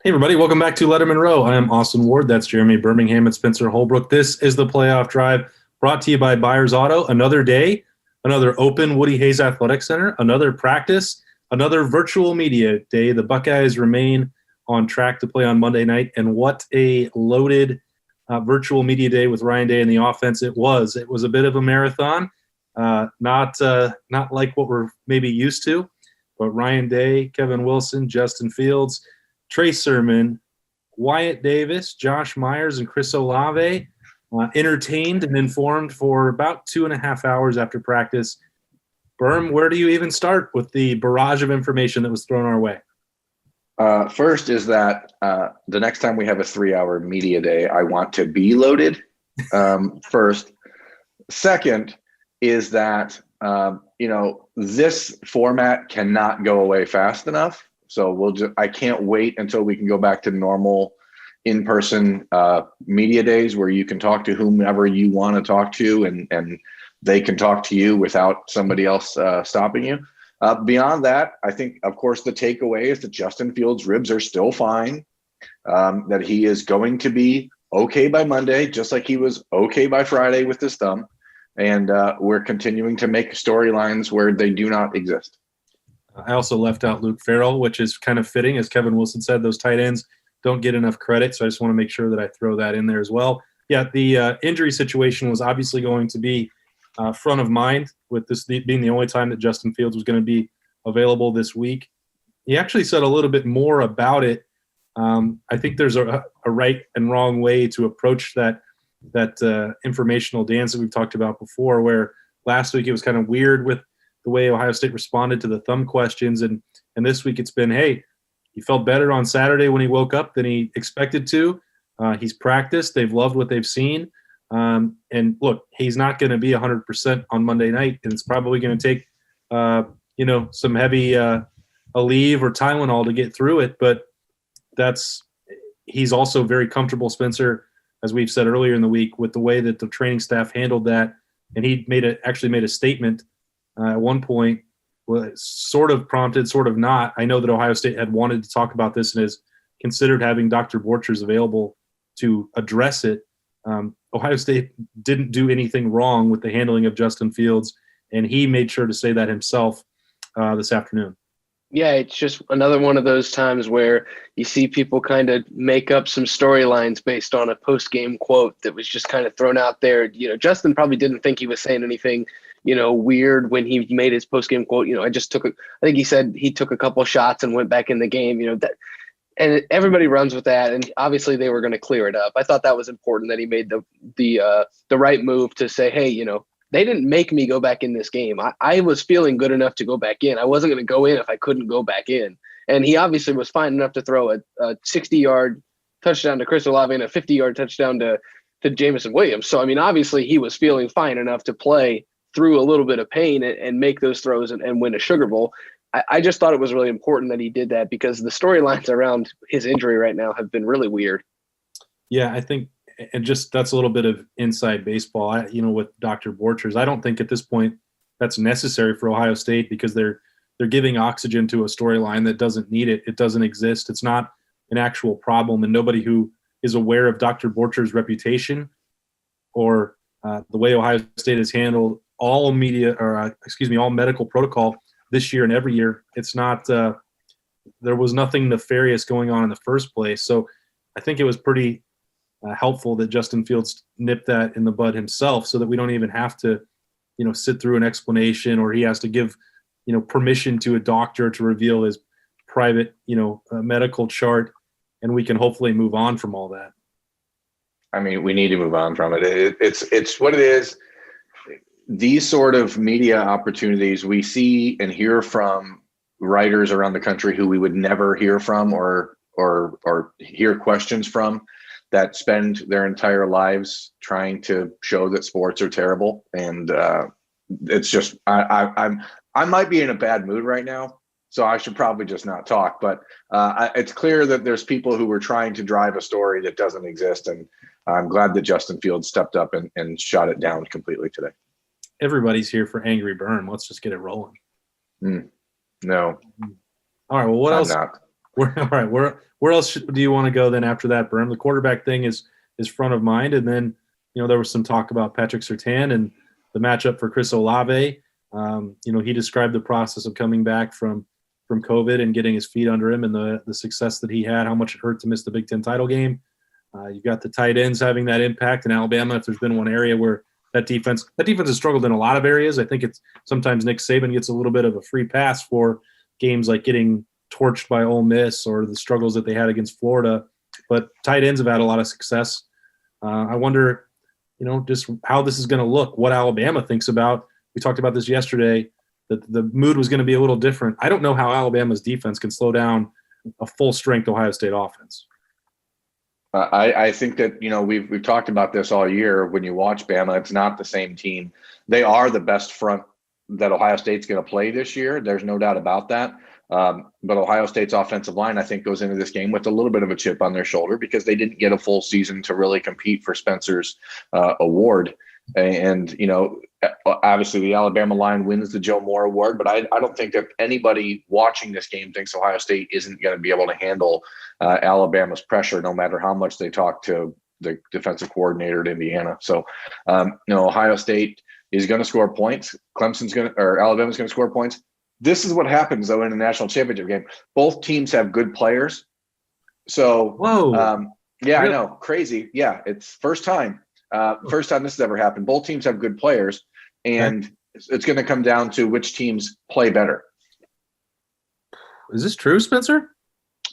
Hey, everybody, welcome back to Lettermen Row. I am Austin Ward. That's Jeremy Birmingham and Spencer Holbrook. This is the playoff drive brought to you by Byers Auto. Another day, another open Woody Hayes Athletic Center, another practice, another virtual media day. The Buckeyes remain on track to play on Monday night, and what a loaded virtual media day with Ryan Day and the offense it was. It was a bit of a marathon, not like what we're maybe used to, but Ryan Day, Kevin Wilson, Justin Fields, Trey Sermon, Wyatt Davis, Josh Myers, and Chris Olave entertained and informed for about 2.5 hours after practice. Berm, where do you even start with the barrage of information that was thrown our way? First is that the next time we have a 3-hour media day, I want to be loaded. First. Second is that, this format cannot go away fast enough. So I can't wait until we can go back to normal in-person media days where you can talk to whomever you want to talk to and they can talk to you without somebody else stopping you. Beyond that, I think, of course, the takeaway is that Justin Fields' ribs are still fine, that he is going to be okay by Monday, just like he was okay by Friday with his thumb. And we're continuing to make storylines where they do not exist. I also left out Luke Farrell, which is kind of fitting. As Kevin Wilson said, those tight ends don't get enough credit, so I just want to make sure that I throw that in there as well. Yeah, the injury situation was obviously going to be front of mind, with this being the only time that Justin Fields was going to be available this week. He actually said a little bit more about it. I think there's a right and wrong way to approach that informational dance that we've talked about before, where last week it was kind of weird with the way Ohio State responded to the thumb questions. And this week it's been, hey, he felt better on Saturday when he woke up than he expected to. He's practiced. They've loved what they've seen. And look, he's not going to be 100% on Monday night, and it's probably going to take, some heavy Aleve or Tylenol to get through it. But he's also very comfortable, Spencer, as we've said earlier in the week, with the way that the training staff handled that. And he actually made a statement at one point, sort of prompted, sort of not. I know that Ohio State had wanted to talk about this and has considered having Dr. Borchers available to address it. Ohio State didn't do anything wrong with the handling of Justin Fields, and he made sure to say that himself this afternoon. Yeah, it's just another one of those times where you see people kind of make up some storylines based on a post-game quote that was just kind of thrown out there. Justin probably didn't think he was saying anything, weird when he made his post-game quote. I think he said he took a couple shots and went back in the game, and everybody runs with that. And obviously they were going to clear it up. I thought that was important that he made the right move to say, hey, they didn't make me go back in this game. I was feeling good enough to go back in. I wasn't going to go in if I couldn't go back in. And he obviously was fine enough to throw a 60-yard touchdown to Chris Olave and a 50-yard touchdown to Jameson Williams. So, obviously he was feeling fine enough to play through a little bit of pain and make those throws and win a Sugar Bowl. I just thought it was really important that he did that because the storylines around his injury right now have been really weird. Yeah, I think, and just that's a little bit of inside baseball. With Dr. Borchers, I don't think at this point that's necessary for Ohio State because they're giving oxygen to a storyline that doesn't need it. It doesn't exist. It's not an actual problem, and nobody who is aware of Dr. Borchers' reputation or the way Ohio State has handled all medical protocol this year and every year, it's not. There was nothing nefarious going on in the first place. So I think it was pretty helpful that Justin Fields nipped that in the bud himself, so that we don't even have to, sit through an explanation, or he has to give, permission to a doctor to reveal his private, medical chart, and we can hopefully move on from all that. We need to move on from it. It's what it is. These sort of media opportunities we see and hear from writers around the country who we would never hear from or hear questions from, that spend their entire lives trying to show that sports are terrible. And it's just, I might be in a bad mood right now, so I should probably just not talk. But it's clear that there's people who are trying to drive a story that doesn't exist. And I'm glad that Justin Fields stepped up and shot it down completely today. Everybody's here for Angry Burn. Let's just get it rolling. No. All right. Well, what else? Not. All right. Where else do you want to go then after that, Berm? The quarterback thing is front of mind, and then there was some talk about Patrick Surtain and the matchup for Chris Olave. He described the process of coming back from COVID and getting his feet under him, and the success that he had, how much it hurt to miss the Big Ten title game. You've got the tight ends having that impact in Alabama. If there's been one area where that defense has struggled in a lot of areas, I think it's sometimes Nick Saban gets a little bit of a free pass for games like getting torched by Ole Miss or the struggles that they had against Florida. But tight ends have had a lot of success. I wonder, just how this is going to look, what Alabama thinks about. We talked about this yesterday, that the mood was going to be a little different. I don't know how Alabama's defense can slow down a full-strength Ohio State offense. I think that, we've talked about this all year. When you watch Bama, it's not the same team. They are the best front that Ohio State's going to play this year. There's no doubt about that. But Ohio State's offensive line, I think, goes into this game with a little bit of a chip on their shoulder because they didn't get a full season to really compete for Spencer's award. And, obviously the Alabama line wins the Joe Moore Award, but I don't think that anybody watching this game thinks Ohio State isn't going to be able to handle Alabama's pressure, no matter how much they talk to the defensive coordinator at Indiana. So, Ohio State is going to score points. Alabama's going to score points. This is what happens, though, in a national championship game. Both teams have good players. So, whoa. Yeah, really? I know. Crazy. Yeah, it's first time this has ever happened. Both teams have good players, and it's going to come down to which teams play better. Is this true, Spencer?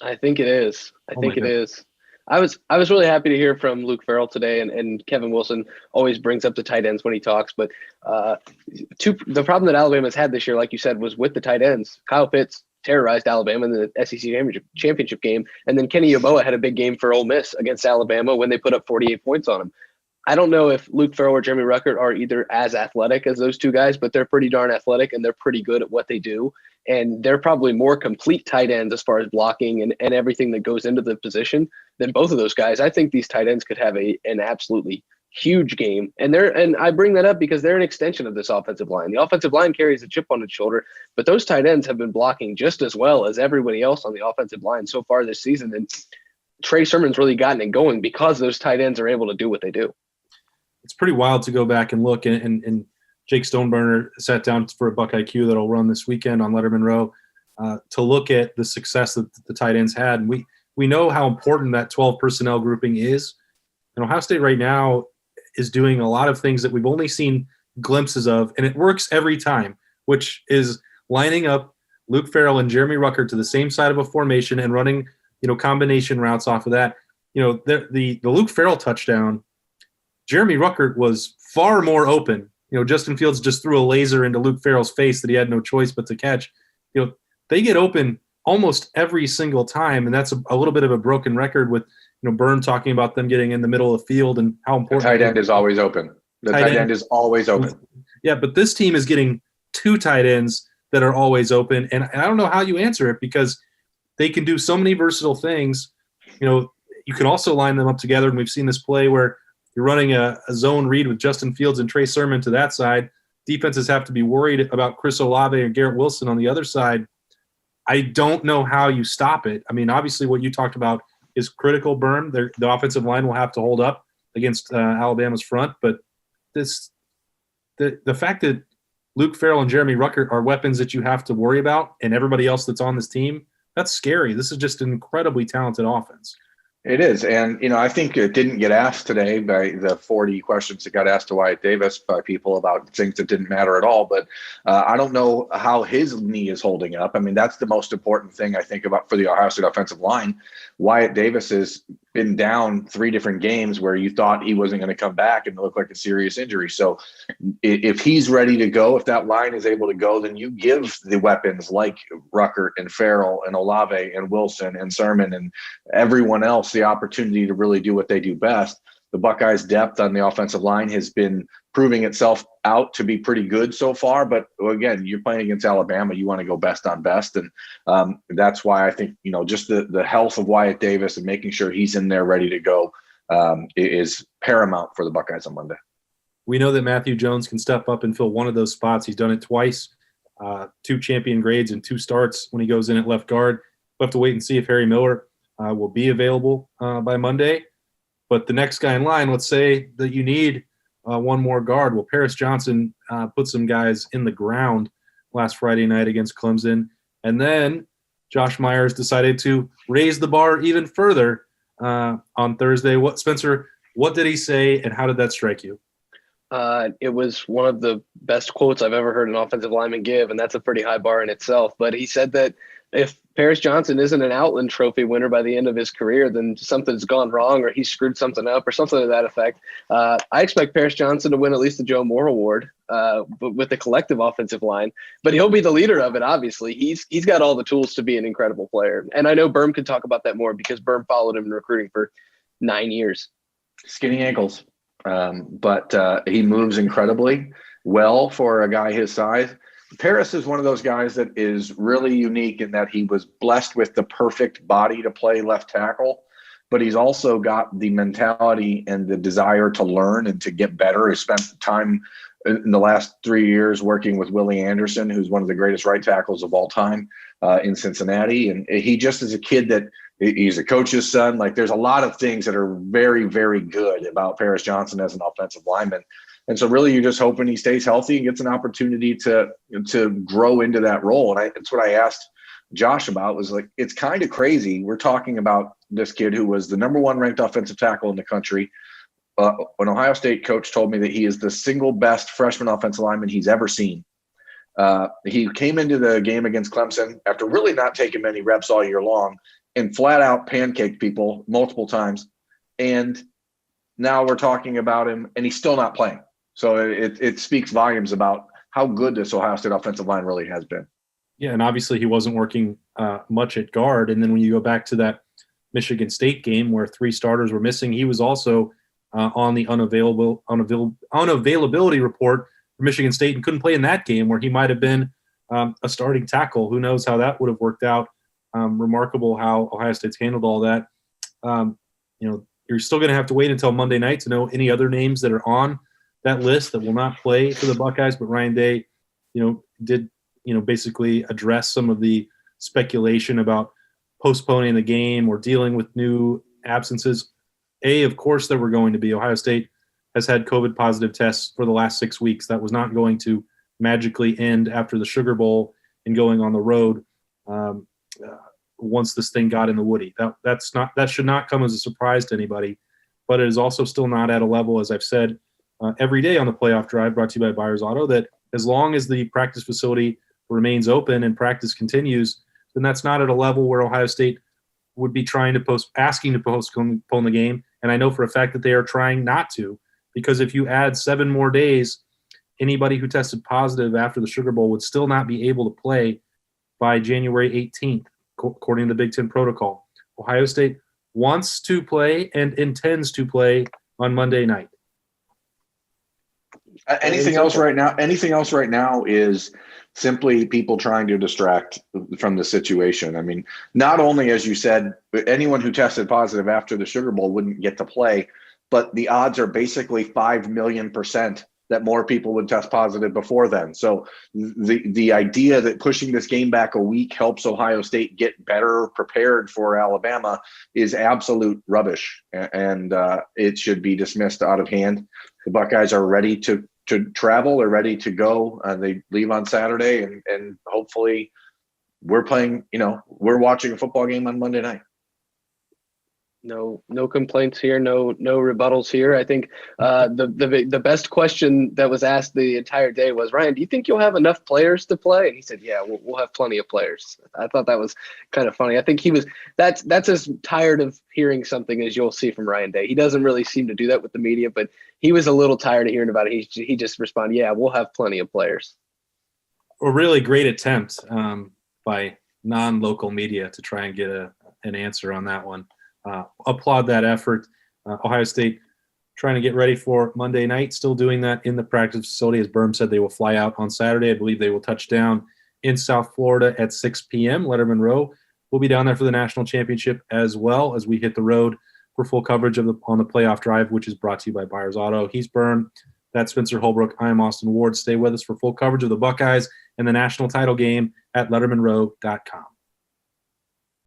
I think it is. I think it is. I was really happy to hear from Luke Farrell today, and Kevin Wilson always brings up the tight ends when he talks. But the problem that Alabama's had this year, like you said, was with the tight ends. Kyle Pitts terrorized Alabama in the SEC championship game, and then Kenny Yeboah had a big game for Ole Miss against Alabama when they put up 48 points on him. I don't know if Luke Farrell or Jeremy Ruckert are either as athletic as those two guys, but they're pretty darn athletic and they're pretty good at what they do. And they're probably more complete tight ends as far as blocking and everything that goes into the position than both of those guys. I think these tight ends could have an absolutely huge game. And I bring that up because they're an extension of this offensive line. The offensive line carries a chip on its shoulder, but those tight ends have been blocking just as well as everybody else on the offensive line so far this season. And Trey Sermon's really gotten it going because those tight ends are able to do what they do. It's pretty wild to go back and look, and Jake Stoneburner sat down for a Buck IQ that'll run this weekend on Lettermen Row to look at the success that the tight ends had. And we know how important that 12 personnel grouping is. And Ohio State right now is doing a lot of things that we've only seen glimpses of, and it works every time, which is lining up Luke Farrell and Jeremy Ruckert to the same side of a formation and running, combination routes off of that. The Luke Farrell touchdown, Jeremy Ruckert was far more open. Justin Fields just threw a laser into Luke Farrell's face that he had no choice but to catch. They get open almost every single time, and that's a little bit of a broken record with, Byrne talking about them getting in the middle of the field and how important. The tight end is always open. The tight end is always open. Yeah, but this team is getting two tight ends that are always open, and I don't know how you answer it because they can do so many versatile things. You can also line them up together, and we've seen this play where you're running a zone read with Justin Fields and Trey Sermon to that side. Defenses have to be worried about Chris Olave and Garrett Wilson on the other side. I don't know how you stop it. I mean, obviously what you talked about is critical, Byrne. The offensive line will have to hold up against Alabama's front. But the fact that Luke Farrell and Jeremy Ruckert are weapons that you have to worry about and everybody else that's on this team, that's scary. This is just an incredibly talented offense. It is. And, I think it didn't get asked today by the 40 questions that got asked to Wyatt Davis by people about things that didn't matter at all. But I don't know how his knee is holding up. I mean, that's the most important thing I think about for the Ohio State offensive line. Wyatt Davis has been down 3 different games where you thought he wasn't going to come back and look like a serious injury. So if he's ready to go, if that line is able to go, then you give the weapons like Ruckert and Farrell and Olave and Wilson and Sermon and everyone else the opportunity to really do what they do best. The Buckeyes' depth on the offensive line has been proving itself out to be pretty good so far. But again, you're playing against Alabama. You want to go best on best. And that's why I think, just the health of Wyatt Davis and making sure he's in there ready to go is paramount for the Buckeyes on Monday. We know that Matthew Jones can step up and fill one of those spots. He's done it twice, 2 champion grades and 2 starts when he goes in at left guard. We'll have to wait and see if Harry Miller will be available by Monday. But the next guy in line, let's say that you need one more guard. Well, Paris Johnson put some guys in the ground last Friday night against Clemson. And then Josh Myers decided to raise the bar even further on Thursday. Spencer, what did he say, and how did that strike you? It was one of the best quotes I've ever heard an offensive lineman give, and that's a pretty high bar in itself. But he said that if Paris Johnson isn't an Outland Trophy winner by the end of his career, then something's gone wrong, or he screwed something up, or something to that effect. I expect Paris Johnson to win at least the Joe Moore Award with the collective offensive line, but he'll be the leader of it. Obviously, he's got all the tools to be an incredible player, and I know Berm could talk about that more because Berm followed him in recruiting for 9 years. Skinny ankles. But he moves incredibly well for a guy his size. Paris is one of those guys that is really unique in that he was blessed with the perfect body to play left tackle, but he's also got the mentality and the desire to learn and to get better. He spent time in the last 3 years working with Willie Anderson, who's one of the greatest right tackles of all time in Cincinnati. And he just is a kid that he's a coach's son. Like, there's a lot of things that are very, very good about Paris Johnson as an offensive lineman. And so really you're just hoping he stays healthy and gets an opportunity to grow into that role. And that's what I asked Josh about, was like, it's kind of crazy. We're talking about this kid who was the number 1 ranked offensive tackle in the country. An Ohio State coach told me that he is the single best freshman offensive lineman he's ever seen. He came into the game against Clemson after really not taking many reps all year long and flat out pancaked people multiple times. And now we're talking about him and he's still not playing. So it speaks volumes about how good this Ohio State offensive line really has been. Yeah, and obviously he wasn't working much at guard. And then when you go back to that Michigan State game where 3 starters were missing, he was also on the unavailability report for Michigan State and couldn't play in that game where he might have been a starting tackle. Who knows how that would have worked out. Remarkable how Ohio State's handled all that. You're still going to have to wait until Monday night to know any other names that are on that list that will not play for the Buckeyes. But Ryan Day, did basically address some of the speculation about postponing the game or dealing with new absences. Of course, there were going to be. Ohio State has had COVID positive tests for the last 6 weeks. That was not going to magically end after the Sugar Bowl and going on the road once this thing got in the Woody. That should not come as a surprise to anybody, but it is also still not at a level, as I've said every day on the playoff drive, brought to you by Byers Auto, that as long as the practice facility remains open and practice continues, then that's not at a level where Ohio State would be asking to postpone the game. And I know for a fact that they are trying not to, because if you add 7 more days, anybody who tested positive after the Sugar Bowl would still not be able to play by January 18th, according to the Big Ten protocol. Ohio State wants to play and intends to play on Monday night. Anything else right now is simply people trying to distract from the situation. I mean, not only, as you said, anyone who tested positive after the Sugar Bowl wouldn't get to play, but the odds are basically 5,000,000% that more people would test positive before then. So the idea that pushing this game back a week helps Ohio State get better prepared for Alabama is absolute rubbish, and it should be dismissed out of hand. The Buckeyes are ready to travel. They're ready to go. They leave on Saturday, and hopefully we're watching a football game on Monday night. No complaints here. No rebuttals here. I think the best question that was asked the entire day was, Ryan, do you think you'll have enough players to play? And he said, yeah, we'll have plenty of players. I thought that was kind of funny. I think that's as tired of hearing something as you'll see from Ryan Day. He doesn't really seem to do that with the media, but he was a little tired of hearing about it. He just responded, yeah, we'll have plenty of players. A really great attempt by non-local media to try and get an answer on that one. Applaud that effort. Ohio State trying to get ready for Monday night, still doing that in the practice facility. As Berm said, they will fly out on Saturday. I believe they will touch down in South Florida at 6 p.m. Lettermen Row. We'll be down there for the national championship as well as we hit the road for full coverage on the playoff drive, which is brought to you by Byers Auto. He's Berm. That's Spencer Holbrook. I'm Austin Ward. Stay with us for full coverage of the Buckeyes and the national title game at lettermenrow.com.